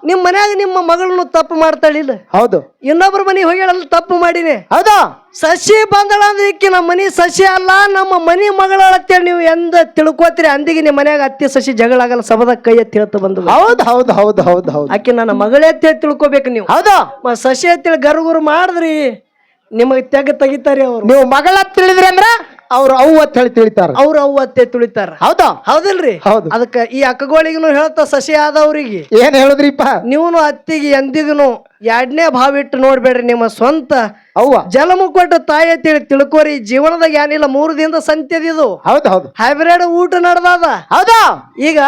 ನಿಮ್ ಮನ್ಯಾಗ ನಿಮ್ಮ ಮಗಳನ್ನು ತಪ್ಪು ಮಾಡ್ತಾಳಿಲ್ಲ. ಹೌದು. ಇನ್ನೊಬ್ರ ಮನಿ ಹೋಗ್ಯಾಳಲ್ಲ ತಪ್ಪು ಮಾಡಿನಿ. ಹೌದಾ. ಸಸಿ ಬಂದಳ ಅಂದ್ರೆ ಈಕಿ ನಮ್ಮ ಮನಿ ಸಸಿ ಅಲ್ಲ ನಮ್ಮ ಮನಿ ಮಗಳತ್ತೇಳಿ ನೀವು ಎಂದ ತಿಳ್ಕೊತೀರಿ. ಅಂದಿಗೆ ನಿಮ್ಮ ಮನ್ಯಾಗ ಅತ್ತಿ ಸಸಿ ಜಗಳ ಆಗಲ್ಲ. ಸಬದ ಕೈ ಎತ್ತಿ ಹೇಳ್ತ ಬಂದು. ಹೌದು ಹೌದು ಹೌದು ಹೌದು ಹೌದು. ಆಕಿ ನನ್ನ ಮಗಳೇ ಅಂತ ತಿಳ್ಕೊಬೇಕು ನೀವು. ಹೌದಾ. ಸಸಿ ಅಂತೇಳಿ ಗರುಗುರು ಮಾಡಿದ್ರಿ ನಿಮಗೆ ತೆಗಿತಾರೆ ಅವ್ರು. ನೀವು ಮಗಳ ತಿಳಿದ್ರಿ ಅಂದ್ರ ಅವ್ರು ಅವ್ವ ಅಂತ ಹೇಳಿ ತಿಳಿತಾರ. ಅವ್ರು ಅವ್ವ ಅತ್ತೆ ತುಳಿತಾರ. ಹೌದಾ. ಹೌದಿಲ್ರಿ. ಹೌದು. ಅದಕ್ಕ ಈ ಅಕ್ಕಗಳಿಗೂ ಹೇಳ್ತಾ ಸಸಿ ಆದವ್ರಿಗೆ ಏನ್ ಹೇಳುದ್ರಿಪ್ಪ. ನೀವು ಅತ್ತಿಗೆ ಎಂದಿಗೂ ಎರಡನೇ ಭಾವ ಇಟ್ಟು ನೋಡ್ಬೇಡ್ರಿ. ನಿಮ್ಮ ಸ್ವಂತ ಅವ್ವ ಜಲಮು ಕೊಟ್ಟು ತಾಯಿ ಅಂತೇಳಿ ತಿಳ್ಕೋರಿ. ಜೀವನದಾಗ ಏನಿಲ್ಲ 3 ದಿನದ ಸಂತ್ಯದಿದು. ಹೌದು ಹೌದು. ಹೈಬ್ರಿಡ್ ಊಟ ನಡ್ದಾದ. ಹೌದಾ. ಈಗ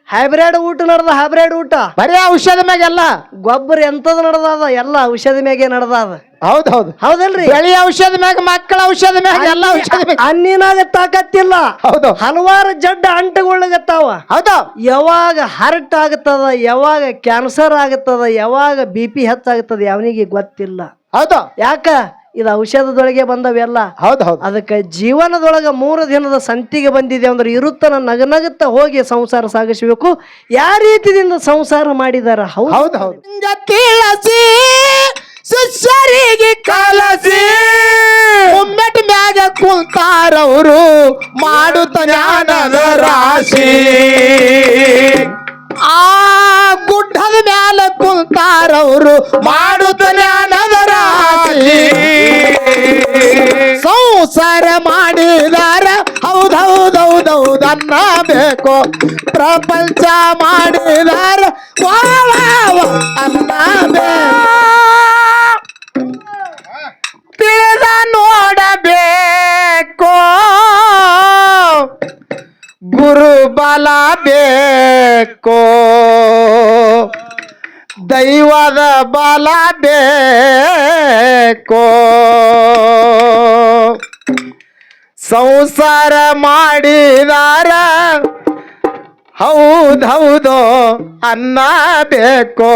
ಹೈಬ್ರಿಡ್ ಊಟ ನಡ್ದ. ಹೈಬ್ರಿಡ್ ಊಟ ಬರೀ ಔಷಧ ಮ್ಯಾಗೆಲ್ಲ ಗೊಬ್ಬರ ಎಂತದ ನಡ್ದಾದ. ಎಲ್ಲ ಔಷಧಿ ಮ್ಯಾಗೆ ನಡ್ದಾದ. ಹೌದು ಹೌದು. ಹೌದಲ್ರಿ. ಬೆಳಿ ಔಷಧ ಮ್ಯಾಗ ಮಕ್ಕಳ ಔಷಧ ಮ್ಯಾಗ ಎಲ್ಲ ಔಷಧ ಮ್ಯಾಗ. ಅನ್ನಿನಾಗ ತಾಕತ್ತಿಲ್ಲ. ಹೌದು. ಹಲವಾರು ಜಡ್ಡ ಅಂಟುಗೊಳ್ಳಗತ್ತಾವ. ಹೌದು. ಯಾವಾಗ ಹಾರ್ಟ್ ಆಗತ್ತದ, ಯಾವಾಗ ಕ್ಯಾನ್ಸರ್ ಆಗತ್ತದ, ಯಾವಾಗ BP ಹೆಚ್ಚಾಗತ್ತದ ಯಾವನಿಗೆ ಗೊತ್ತಿಲ್ಲ. ಹೌದು. ಯಾಕ ಇದು ಔಷಧದೊಳಗೆ ಬಂದವೆಲ್ಲ. ಹೌದು ಹೌದು. ಅದಕ್ಕೆ ಜೀವನದೊಳಗ 3 ದಿನದ ಸಂತಿಗೆ ಬಂದಿದೆ ಅಂದ್ರೆ ಇರುತ್ತನ ನಗನಗುತ್ತ ಹೋಗಿ ಸಂಸಾರ ಸಾಗಿಸಬೇಕು. ಯಾವ ರೀತಿಯಿಂದ ಸಂಸಾರ ಮಾಡಿದಾರ. ಹೌದು ಹೌದು. ತಿಳಿಸಿ ಶಿಷ್ಯರಿಗೆ ಕಲಸಿ ಮುಮ್ಮೆಟ್ ಮ್ಯಾಗ ಕುಂತಾರವರು ಮಾಡುತ್ತ ಜ್ಞಾನದ ರಾಶಿ. ಆ ಗುಡ್ಡದ ಮ್ಯಾಲ ಕುಂತಾರವರು ಮಾಡುತ್ತ ಜ್ಞಾನದ ರಾಶಿ. ಸಂಸಾರ ಮಾಡಿದಾರ ಹೌದೌದೌದೌದು ಅನ್ನಬೇಕು. ಪ್ರಪಂಚ ಮಾಡಿದಾರ ಅನ್ನಬೇಕು. ತಿಳಿದ ನೋಡಬೇಕು ಗುರು ಬಲ ಬೇಕು. ದೈವದ ಬಲ ಬೇಕು. ಸಂಸಾರ ಮಾಡಿದಾರ ಹೌದೌದು ಅನ್ನಬೇಕು.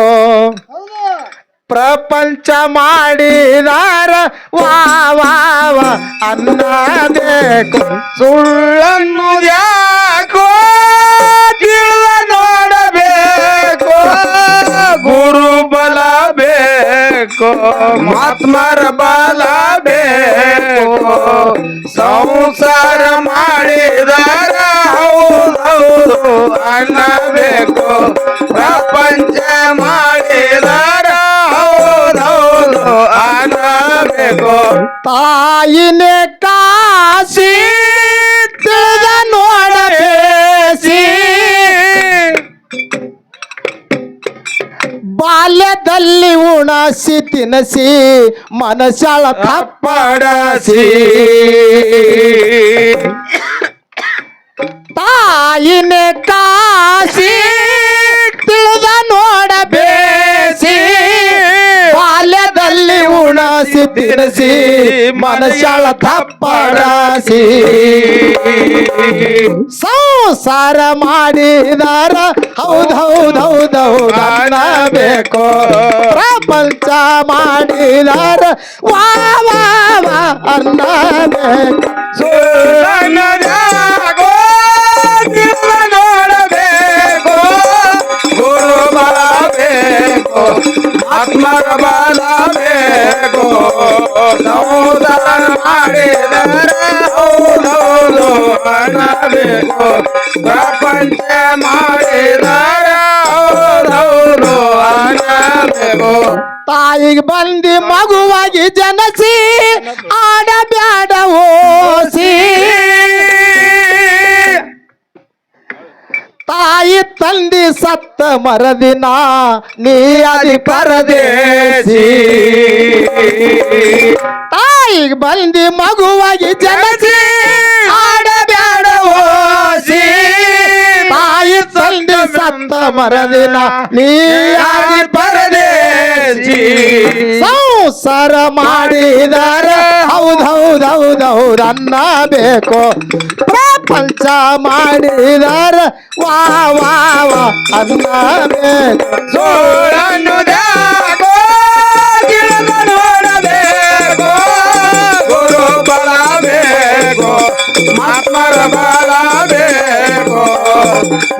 ಪ್ರಪಂಚ ಮಾಡಿದಾರ ವಾ ವಾ ವಾ ಅನ್ನಬೇಕು. ಸುಳ್ಳನ್ನು ಯಾಕೋ ತಿಳಿದ ನೋಡಬೇಕು ಗುರು ಬಲ ಬೇಕು. ಮಹಾತ್ಮರ ಬಲ ಬೇಕು. ಸಂಸಾರ ಮಾಡಿದಾರ ಹೌದೌದು ಅನ್ನಬೇಕು. ಪ್ರಪಂಚ ಮಾಡಿದಾರ ಹೌದೌದು ಅನ್ನಬೇಕು. ತಾಯಿನೇ ಕಾಶಿ ತಿಳಿದ ನೋಡಬೇಸಿ. ಬಾಲ್ಯದಲ್ಲಿ ಉಣಸಿ ತಿನಸಿ ಮನಸ್ಸಾಳ ತಪ್ಪಡಸಿ. ತಾಯಿನೇ ಕಾಶಿ ತಿಳಿದ ನೋಡಬೇಸಿ. ಬಾಲ್ಯದಲ್ಲಿ ಉಣಸಿ ತಿನಸಿ ಮನಸ್ಸಾಳ ತಪ್ಪಡಸಿ. ಸಂಸಾರ ಮಾಡಿದಾರ ಹೌದೌದೌದೌದು ಅನ್ನಬೇಕು. ಪ್ರಪಂಚ ಮಾಡಿದಾರ ವಾ ವಾ ವಾ ಅನ್ನಬೇಕು. ಸುಳ್ಳನ್ನದಾಗೋ ತಿಳಿದ ನೋಡಬೇಕು ಗುರು ಬಲ ಬೇಕು. ಆತ್ಮರ ಬಲ ಬೇಕು. ಸಂಸಾರ ಮಾಡಿದಾರ ಹೌದೌದು ಅನ್ನಬೇಕು. ಪ್ರಪಂಚ ಮಾಡಿದಾರ ಹೌದೌದು ಅನ್ನಬೇಕು. ತಾಯಿಗೆ ಬಂದಿ ಮಗುವಾಗಿ ಜನಸಿ ಆಡಬ್ಯಾಡ ಓಸಿ. ತಾಯಿ ತಂದಿ ಸತ್ತ ಮರದಿನ ನೀ ಅದಿ ಪರದೇಸಿ. ತಾಯಿಗೆ ಬಂದಿ ಮಗುವಾಗಿ ಜನಸಿ ಆಡಬ್ಯಾಡ ಓಸಿ. ತಾಯಿ ತಂದಿ ಸತ್ತ ಮರದಿನ ನೀ ಅದಿ ಪರದೇಸಿ. ಸಂಸಾರ ಮಾಡಿದಾರ ಹೌದೌದೌದೌದು ಅನ್ನಬೇಕು. ಪ್ರಪಂಚ ಮಾಡಿದಾರ ವಾ ವಾ ವಾ ಅನ್ನಬೇಕು. ಸೋಳನ್ನು ದ್ಯಾಗೋ ತಿಳಿದ ನೋಡಬೇಕು ಗುರು ಬಲ ಬೇಕು. ಮಹಾತ್ಮರ ಬಲ ಬೇಕು.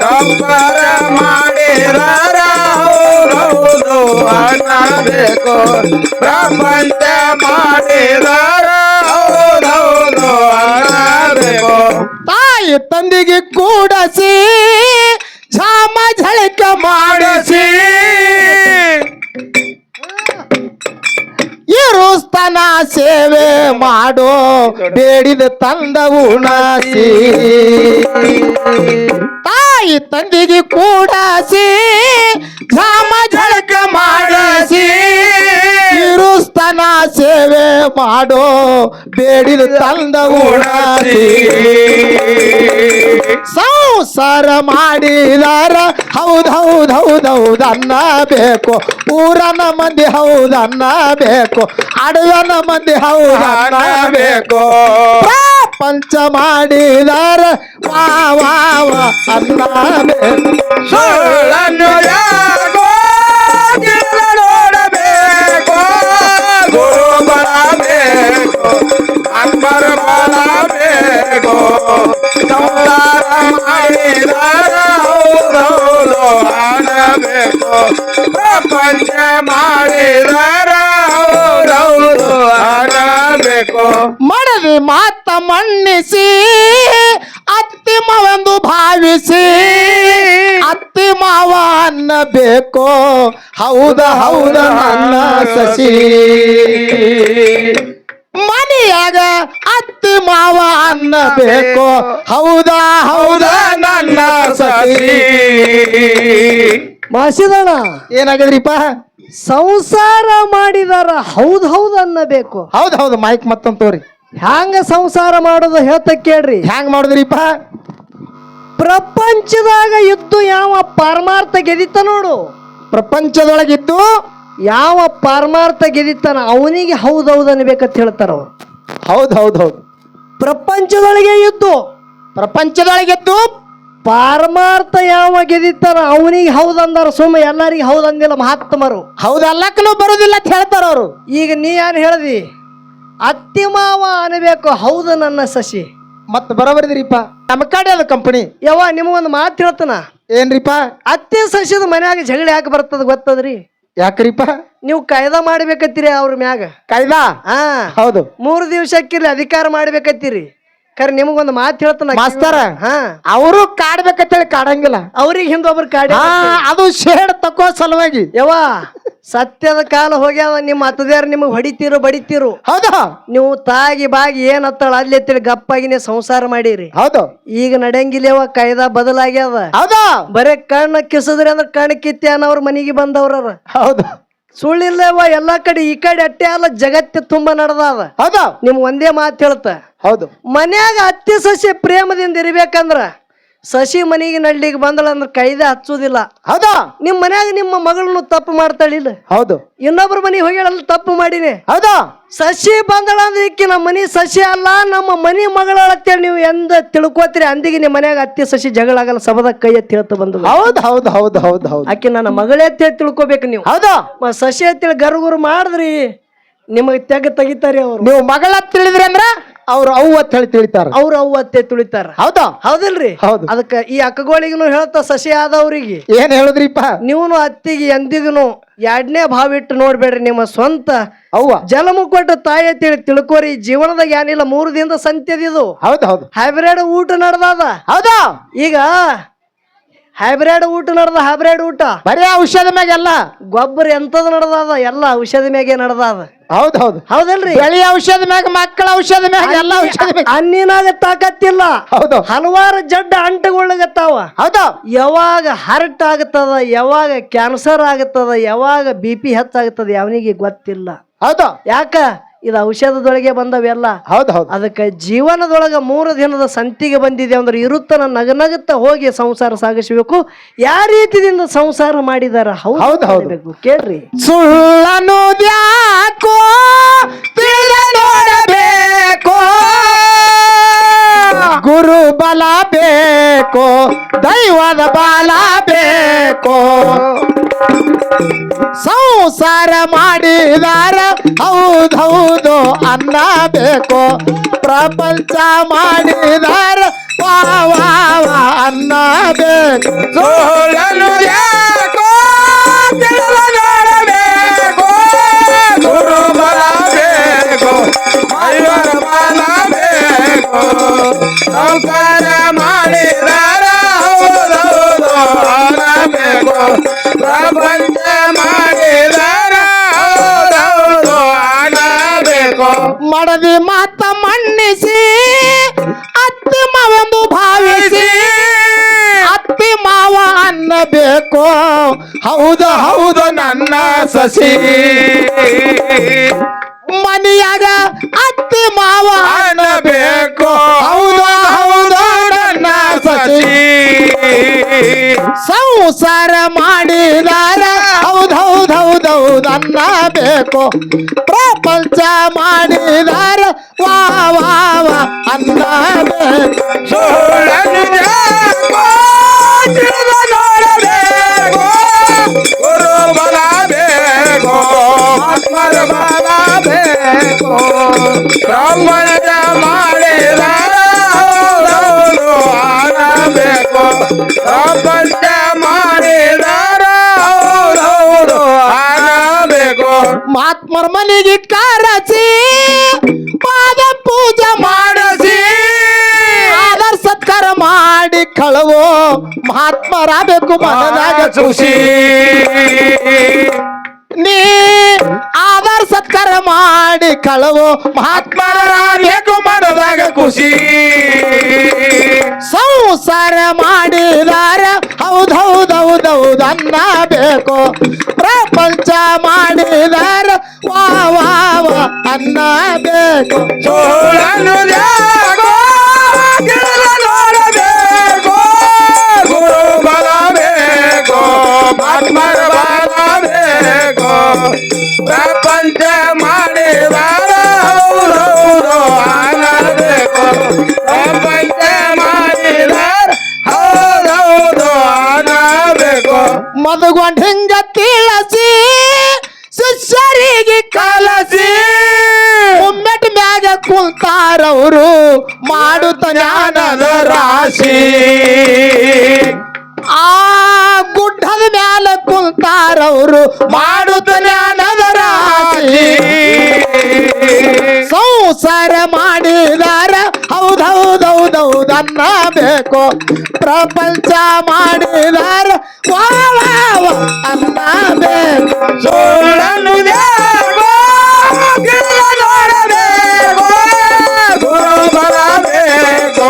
ಸಂಸಾರ ಮಾಡಿ ಮಾಡಿದಾರ ಹೌದೌದು ಅನ್ನಬೇಕು ಪ್ರಪಂಚ ಮಾಡಿದಾರ ಹೌದೌದು ಅನ್ನಬೇಕು ತಾಯಿ ತಂದೆಗೆ ಕೂಡಸಿ ಝಾಮ ಝಳಕ ಮಾಡಿಸಿ ಇರುಸ್ತನ ಸೇವೆ ಮಾಡೋ ಬೇಡಿದ ತಂದ ಉಣಸಿ ತಾಯಿ ತಂದೆಗೆ ಕೂಡಸಿ ಝಾಮ ಝಳಕ ಮಾಡಿಸಿ ಇರುಸ್ತನ ಸೇವೆ ಮಾಡೋ ಬೇಡಿದ ತಂದ ಉಣಸಿ ಸಂಸಾರ ಮಾಡಿದಾರ ಹೌದೌದೌದೌದು ಅನ್ನಬೇಕು ಊರನ ಮಂದಿ ಹೌದನ್ನಬೇಕು ಅಡವನ ಮಂದಿ ಹೌದನ್ನಬೇಕು ಪ್ರಪಂಚ ಮಾಡಿದಾರ ವಾ ವಾ ವಾ ಅನ್ನಬೇಕು ಸುಳ್ಳನ್ನು ಯಾಕೋ ನೋಡಬೇಕು ಗುರು ಬರಬೇಕು ಅಂಬರ ಬರಬೇಕು ಸಂಸಾರ ಮಾಡಿದಾರ ಹೌದೌದು ಆಡಬೇಕು ಪ್ರಪಂಚ ಮಾಡಿದಾರ ಹೌದೌದು ಆಡಬೇಕು ಮಡದಿ ಮಾತ ಮನ್ನಿಸಿ ಅತ್ತಿ ಮಾವೆಂದು ಭಾವಿಸಿ ಅತ್ತಿ ಮಾವ ಅನ್ನಬೇಕು ಹೌದ ಹೌದ ನನ್ನ ಸಸಿ ಮನೆಯಾಗ ಅತ್ತಿ ಮಾವ ಅನ್ನಬೇಕು ಹೌದಾ ಹೌದ ನನ್ನ ಸಸಿ ಮಾಸಿದಣ ಏನಾಗದ್ರಿಪ್ಪ ಸಂಸಾರ ಮಾಡಿದಾರ ಹೌದ್ ಹೌದ್ ಅನ್ನಬೇಕು ಹೌದ್ ಹೌದು ಮೈಕ್ ಮತ್ತೊಂದು ತೋರಿ ಹ್ಯಾಂಗ ಸಂಸಾರ ಮಾಡೋದು ಹೇಳ್ತ ಕೇಳ್ರಿ ಹ್ಯಾಂಗ ಮಾಡಿದ್ರಿಪ್ಪ ಪ್ರಪಂಚದಾಗ ಇದ್ದು ಯಾವ ಪಾರಮಾರ್ಥ ಗೆದಿತ ನೋಡು ಪ್ರಪಂಚದೊಳಗಿದ್ದು ಯಾವ ಪಾರಮಾರ್ಥ ಗೆದಿತಾನ ಅವನಿಗೆ ಹೌದೌದು ಅನ್ಬೇಕಂತ ಹೇಳ್ತಾರ ಅವ್ರು ಹೌದ್ ಹೌದ್ ಹೌದು ಪ್ರಪಂಚದೊಳಗೆ ಇದ್ದು ಪ್ರಪಂಚದೊಳಗಿದ್ದು ಪಾರಮಾರ್ಥ ಯಾವ ಗೆದಿತಾನ ಅವನಿಗೆ ಹೌದಂದಾರ ಸುಮ್ಮ ಎಲ್ಲರಿಗೂ ಹೌದಂದಿಲ್ಲ ಮಹಾತ್ಮರು ಹೌದಲ್ಲಕ್ಕೂ ಬರುದಿಲ್ಲ ಅಂತ ಹೇಳ್ತಾರ ಅವರು ಈಗ ನೀ ಯಾರು ಹೇಳ್ದಿ ಅತ್ತಿ ಮಾವ ಅನ್ಬೇಕು ಹೌದು ನನ್ನ ಸಸಿ ಮತ್ ಬರಬರಿದ್ರಿಪ್ಪ ನಮ್ಮ ಕಡೆ ಅದ ಕಂಪನಿ ಯವ್ವ ನಿಮಗೊಂದು ಮಾತು ಹೇಳ್ತಾನ ಏನ್ರಿಪ್ಪ ಅತ್ತಿ ಸಸಿದ ಮನ್ಯಾಗ ಜಗಳ ಯಾಕೆ ಬರ್ತದ ಗೊತ್ತದ್ರಿ ಯಾಕ್ರಿಪ್ಪ ನೀವು ಕಾಯ್ದಾ ಮಾಡ್ಬೇಕತ್ತೀರಿ ಅವ್ರ ಮ್ಯಾಗ ಕಾಯ್ದಾ ಹಾ ಹೌದು 3 ದಿವಸಕ್ಕಿರ್ಲಿ ಅಧಿಕಾರ ಮಾಡ್ಬೇಕತ್ತೀರಿ ಖರೆ ನಿಮಗೊಂದು ಮಾತು ಹೇಳ್ತಾನ ಮಾಸ್ತರ ಹಾ ಅವರು ಕಾಡ್ಬೇಕಂತೇಳಿ ಕಾಡಂಗಿಲ್ಲ ಅವ್ರಿಗೆ ಹಿಂದೊಬ್ರು ಕಾಡಿ ಅದು ಶೇಡ್ ತಕೋ ಸಲುವಾಗಿ ಯವ್ವ ಸತ್ಯದ ಕಾಲ ಹೋಗ್ಯಾವ ನಿಮ್ಮ ಹತ್ತದ್ಯಾರ ನಿಮಗ್ ಹೊಡಿತೀರು ಬಡಿತೀರು ಹೌದು ನೀವು ತಾಗಿ ಬಾಗಿ ಏನ್ ಹತ್ತಾಳ ಅಲ್ಲಿ ಎತ್ತೇಳಿ ಗಪ್ಪಾಗಿನೇ ಸಂಸಾರ ಮಾಡಿರಿ ಹೌದು ಈಗ ನಡೆಯಂಗಿಲ್ಲವ ಕಾಯ್ದಾ ಬದಲಾಗ್ಯಾವ ಹೌದು ಬರೇ ಕಣ್ಣ ಕಿಸದ್ರಿ ಅಂದ್ರ ಕಣ್ ಕಿತ್ತಿ ಅನ್ನೋರ್ ಮನಿಗೆ ಬಂದವ್ರ ಹೌದು ಸುಳ್ಳಿಲ್ಲವ ಎಲ್ಲಾ ಕಡೆ ಈ ಕಡೆ ಅಟ್ಟೆ ಅಲ್ಲ ಜಗತ್ತು ತುಂಬಾ ನಡೆದಾವ ಹೌದು ನಿಮ್ ಒಂದೇ ಮಾತು ಹೇಳ್ತ ಹೌದು ಮನ್ಯಾಗ ಅತ್ತಿ ಸಸಿ ಪ್ರೇಮದಿಂದ ಇರ್ಬೇಕಂದ್ರ ಸಸಿ ಮನಿಗೆ ನಡ್ಲಿಕ್ಕೆ ಬಂದಳ ಅಂದ್ರ ಕೈದೆ ಹಚ್ಚುದಿಲ್ಲ ಹೌದು ನಿಮ್ ಮನ್ಯಾಗ ನಿಮ್ಮ ಮಗಳನ್ನು ತಪ್ಪು ಮಾಡ್ತಾಳಿಲ್ಲ ಹೌದು ಇನ್ನೊಬ್ರ ಮನಿಗೆ ಹೋಗ್ಯಾಳಲ್ಲ ತಪ್ಪು ಮಾಡಿನಿ ಹೌದು ಸಸಿ ಬಂದಳ ಅಂದ್ರೆ ಈಕಿ ನಮ್ಮ ಮನಿ ಸಸಿ ಅಲ್ಲ ನಮ್ಮ ಮನಿ ಮಗಳತ್ತೇಳಿ ನೀವು ಎಂದ ತಿಳ್ಕೊತೀರಿ ಅಂದಿಗೆ ನಿಮ್ಮ ಮನ್ಯಾಗ ಅತ್ತಿ ಸಸಿ ಜಗಳ ಆಗಲ್ಲ ಸಬದ ಕೈ ಎತ್ತಿ ಹೇಳ್ತಾ ಬಂದು ಹೌದು ಹೌದು ಹೌದು ಹೌದು ಹೌದು ಆಕಿ ನನ್ನ ಮಗಳೇ ಅಂತೇಳಿ ತಿಳ್ಕೊಬೇಕು ನೀವು ಹೌದು ಸಸಿ ಅಂತೇಳಿ ಗರುಗುರು ಮಾಡಿದ್ರಿ ನಿಮಗ್ ತೆಗಿತಾರಿ ಅವ್ರು ನೀವು ಮಗಳ ತಿಳಿದ್ರಿ ಅಂದ್ರ ಅವ್ರು ಅವು ಅಂತ ಹೇಳಿ ತಿಳಿತಾರ ಅವ್ರು ಅವು ಅತ್ತೆ ತುಳಿತಾರ ಹೌದಾ ಹೌದಿಲ್ರಿ ಹೌದು ಅದಕ್ಕ ಈ ಅಕ್ಕಗಳಿಗೂ ಹೇಳ್ತಾ ಸಸಿ ಆದವ್ರಿಗೆ ಏನ್ ಹೇಳುದ್ರಿಪ್ಪ ನೀವು ಅತ್ತಿಗೆ ಎಂದಿಗೂ ಎರಡನೇ ಭಾವ ಇಟ್ಟು ನೋಡ್ಬೇಡ್ರಿ ನಿಮ್ಮ ಸ್ವಂತ ಅವ್ವ ಜಲಮು ಕೊಟ್ಟು ತಾಯಿ ಅಂತೇಳಿ ತಿಳ್ಕೋರಿ ಜೀವನದಾಗ ಏನಿಲ್ಲ 3 ದಿನದ ಸಂತ್ಯದಿದು ಹೌದು ಹೌದು ಹೈಬ್ರಿಡ್ ಊಟ ನಡ್ದದ ಹೌದಾ ಈಗ ಹೈಬ್ರಿಡ್ ಊಟ ನಡ್ದ ಹೈಬ್ರಿಡ್ ಊಟ ಬರೀ ಔಷಧ ಮ್ಯಾಗೆಲ್ಲ ಗೊಬ್ಬರ ಎಂತದ ನಡ್ದದ ಎಲ್ಲ ಔಷಧಿ ಮ್ಯಾಗೆ ನಡ್ದದ ಹೌದು ಹೌದು ಹೌದಲ್ರಿ ಬೆಳಿ ಔಷಧ ಮ್ಯಾಗ ಮಕ್ಕಳ ಔಷಧ ಮ್ಯಾಗ ಎಲ್ಲ ಔಷಧ ಮ್ಯಾಗ ಅನ್ನಿನಾಗ ತಾಕತ್ತಿಲ್ಲ ಹೌದು ಹಲವಾರು ಜಡ್ಡ ಅಂಟುಗೊಳ್ಳಗತ್ತಾವ ಹೌದು ಯಾವಾಗ ಹಾರ್ಟ್ ಆಗತ್ತದ ಯಾವಾಗ ಕ್ಯಾನ್ಸರ್ ಆಗತ್ತದ ಯಾವಾಗ BP ಹೆಚ್ಚಾಗತ್ತದ ಯಾವನಿಗೆ ಗೊತ್ತಿಲ್ಲ ಹೌದು ಯಾಕ ಇದು ಔಷಧದೊಳಗೆ ಬಂದವೆಲ್ಲ ಹೌದು ಹೌದು ಅದಕ್ಕೆ ಜೀವನದೊಳಗ 3 ದಿನದ ಸಂತಿಗೆ ಬಂದಿದೆ ಅಂದ್ರೆ ಇರುತ್ತನ ನಗನಗುತ್ತಾ ಹೋಗಿ ಸಂಸಾರ ಸಾಗಿಸಬೇಕು ಯಾವ ರೀತಿಯಿಂದ ಸಂಸಾರ ಮಾಡಿದಾರ ಹೌದು, ಹೌದು. ಕೇಳ್ರಿ ಸುಳ್ಳನು ದ್ಯಾಕೋ ತಿಳಿದ ನೋಡಬೇಕು ಗುರು ಬಲ ಬೇಕು ದೈವದ ಬಲ ಬೇಕು ಸಂಸಾರ ಮಾಡಿದಾರ ಹೌದೌದು ಅನ್ನಬೇಕು ಪ್ರಪಂಚ ಮಾಡಿದಾರ ವಾ ವಾ ವಾ ಅನ್ನಬೇಕು. ಸುಳ್ಳನ್ನು ಯಾಕೋ ತಿಳಿದು ನೋಡಬೇಕು, ಗುರು ಬಲ ಬೇಕು, ಐವರ ಬಲ ಬೇಕು. ಸಂಸಾರ ಮಾಡಿದಾರ ಹೌದೌದು ಅನ್ನಬೇಕು, ಪ್ರಪಂಚ ಮಾಡಿದಾರ ಹೌದೌದು ಅನ್ನಬೇಕು. ಮಡದಿ ಮಾತ ಮನ್ನಿಸಿ ಅತ್ತಿ ಮಾವೆಂದು ಭಾವಿಸಿ ಅತ್ತಿ ಮಾವ ಅನ್ನಬೇಕು. ಹೌದು ಹೌದು ನನ್ನ ಸಸಿ, ಮನೆಯಾಗ ಅತ್ತಿ ಮಾವ ಅನ್ನಬೇಕು, ಹೌದು ಹೌದು ನನ್ನ ಸಸಿ. ಸಂಸಾರ ಮಾಡಿದಾರ ಹೌದು ಹೌದು ಹೌದು ಹೌದು ಅನ್ನಬೇಕು. ಪ್ರಪಂಚ ಮಾಡಿದಾರ ವಾ ವಾ ವಾ ಅನ್ನಬೇಕು. ಸುಳ್ಳನ್ನು ಯಾಕೋ ತಿಳಿದು ನೋಡಬೇಕು, ಗುರು ಬಲ ಬೇಕು, ಆತ್ಮರ ಬಲ ಬೇಕು. ಬ್ರಾಹ್ಮಣದ ಮಾಡಿದಾರ ಹೌದೌದು ಅನ್ನಬೇಕು, ಪ್ರಪಂಚ ಮಾಡಿದಾರ ಹೌದೌದು ಅನ್ನಬೇಕು. ಮಹಾತ್ಮರ ಮನೆಗೆ ಕರಸಿ ಪಾದ ಪೂಜೆ ಮಾಡಿಸಿ ಆದರ್ ಸತ್ಕಾರ ಮಾಡಿ ಕಳವೋ ಮಹಾತ್ಮರಾಗಬೇಕು ಮನದಾಗ ಖುಷಿ ನೀ ಆದರ್ ಸತ್ಕಾರ ಮಾಡಿ ಕಳವೋ ಆತ್ಮರಾಗಬೇಕು ಮನದಾಗ ಖುಷಿ. ಸಂಸಾರ ಮಾಡಿದಾರ ಹೌದು ಹೌದು ಹೌದು ಹೌದು ಅನ್ನಬೇಕು. ಪ್ರಪಂಚ ಮಾಡಿದಾರ ವಾ ವಾ ವಾ ಅನ್ನಬೇಕು. ಸುಳ್ಳನ್ನು ಯಾಕೋ ತಿಳಿದು ನೋಡಬೇಕು, ಗುರು ಬಲ ಬೇಕು, ಆತ್ಮರ ಬಲ ಬೇಕು. ಪ್ರಪಂಚ ಮಾಡಿದಾರ ಹೌದೌದು ಅನ್ನಬೇಕು, ಪ್ರಪಂಚ ಮಾಡಿದಾರ ಹೌದೌದು ಅನ್ನಬೇಕು. ಮದುಗೊಂಡ್ ಹಿಂಗ ತಿಳಿಸಿ ಶಿಷ್ಯರಿಗೆ ಕಲಸಿ ಮುಮ್ಮೆಟ್ ಮ್ಯಾಗ ಕುಂತಾರವರು ಮಾಡುತ್ತ ಜ್ಞಾನದ ರಾಶಿ. ಆ ಗುಡ್ಡದ ಮ್ಯಾಲ ಕುಂತಾರವರು ಮಾಡುತ್ತ ಜ್ಞಾನದ ರಾಶಿ. ಸಂಸಾರ ಮಾಡಿದಾರ ಹೌದು ಹೌದು ಹೌದು ಹೌದು ಅನ್ನಬೇಕು. ಪ್ರಪಂಚ ಮಾಡಿದಾರ ವಾ ವಾ ವಾ ಅನ್ನಬೇಕು. ಸುಳ್ಳನ್ನು ಯಾಕೋ ತಿಳಿದು ನೋಡಬೇಕು, ಗುರು ಬಲ ಬೇಕು,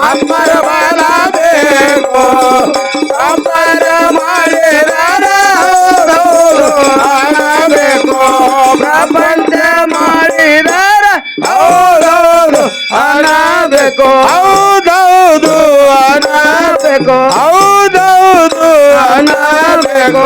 ಅಮ್ಮರ ಬಲ ಬೇಕು. ಅಮ್ಮರ ಮಾಡಿದಾರ ಹೌದೌದು ಅನ್ನಬೇಕು, ಪ್ರಪಂಚ ಮಾಡಿದಾರ ಹೌದೌದು ಅನ್ನಬೇಕು, ಹೌದೌದು ಅನ್ನಬೇಕು, ಹೌದೌದು ಅನ್ನಬೇಕು.